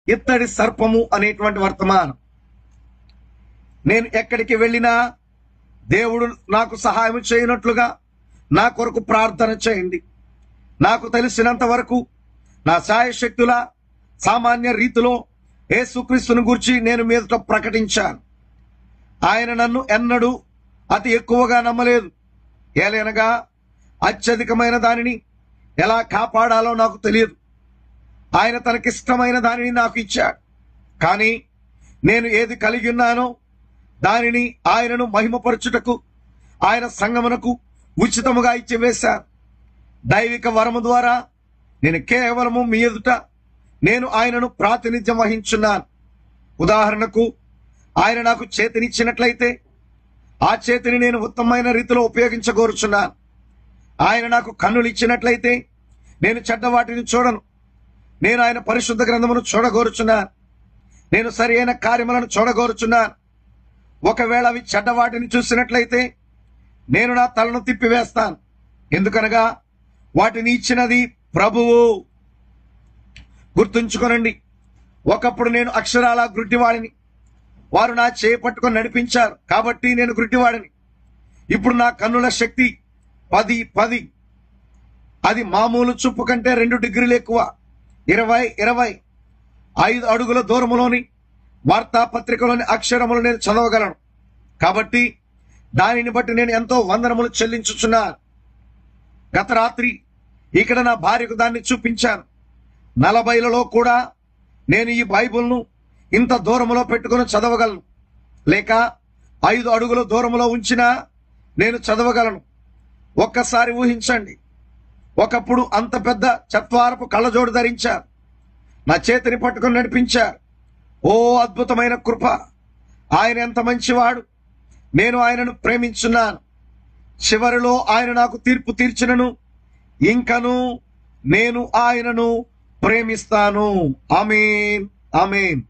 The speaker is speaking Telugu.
ఇత్తడి సర్పము అనేటువంటి వర్తమానం. నేను ఎక్కడికి వెళ్ళినా దేవుడు నాకు సహాయం చేయనట్లుగా నా కొరకు ప్రార్థన చేయండి. నాకు తెలిసినంత వరకు నా శాయశక్తుల సామాన్య రీతిలో యేసుక్రీస్తుని గురించి నేను మీదట ప్రకటించాను. ఆయన నన్ను ఎన్నడూ అతి ఎక్కువగా నమ్మలేదు. ఏలైనగా అత్యధికమైన దానిని ఎలా కాపాడాలో నాకు తెలియదు. ఆయన తనకిష్టమైన దానిని నాకు ఇచ్చాడు. కానీ నేను ఏది కలిగి ఉన్నానో దానిని ఆయనను మహిమపరచుటకు ఆయన సంగమునకు ఉచితముగా ఇచ్చివేశాను. దైవిక వరము ద్వారా నేను కేవలము మీ ఎదుట నేను ఆయనను ప్రాతినిధ్యం వహించున్నాను. ఉదాహరణకు ఆయన నాకు చేతినిచ్చినట్లయితే ఆ చేతిని నేను ఉత్తమమైన రీతిలో ఉపయోగించగోరుచున్నాను. ఆయన నాకు కన్నులు ఇచ్చినట్లయితే నేను చెడ్డ వాటిని చూడను. నేను ఆయన పరిశుద్ధ గ్రంథమును చూడగోరుచున్నాను. నేను సరి అయిన కార్యములను చూడగోరుచున్నాను. ఒకవేళ అవి చెడ్డ వాటిని చూసినట్లయితే నేను నా తలను తిప్పివేస్తాను. ఎందుకనగా వాటిని ఇచ్చినది ప్రభువు. గుర్తుంచుకోనండి, ఒకప్పుడు నేను అక్షరాల గుడ్డివాడిని. వారు నా చేయి పట్టుకొని నడిపించారు కాబట్టి నేను గుడ్డివాడిని. ఇప్పుడు నా కన్నుల శక్తి 10 అది మామూలు చూపు కంటే 2 డిగ్రీలు ఎక్కువ. 20 5 అడుగుల దూరములోని వార్తాపత్రికలోని అక్షరములు నేను చదవగలను. కాబట్టి దానిని బట్టి నేను ఎంతో వందనములు చెల్లించుచున్నాను. గత రాత్రి ఇక్కడ నా భార్యకు దాన్ని చూపించాను. 40లలో కూడా నేను ఈ బైబిల్ను ఇంత దూరములో పెట్టుకుని చదవగలను. లేక 5 అడుగుల దూరములో ఉంచినా నేను చదవగలను. ఒక్కసారి ఊహించండి, ఒకప్పుడు అంత పెద్ద చత్వారపు కళ్ళజోడు ధరించారు. నా చేతిని పట్టుకొని నడిపించారు. ఓ అద్భుతమైన కృప! ఆయన ఎంత మంచివాడు! నేను ఆయనను ప్రేమించున్నాను. చివరిలో ఆయన నాకు తీర్పు తీర్చినను ఇంకను నేను ఆయనను ప్రేమిస్తాను. ఆమేన్, ఆమేన్.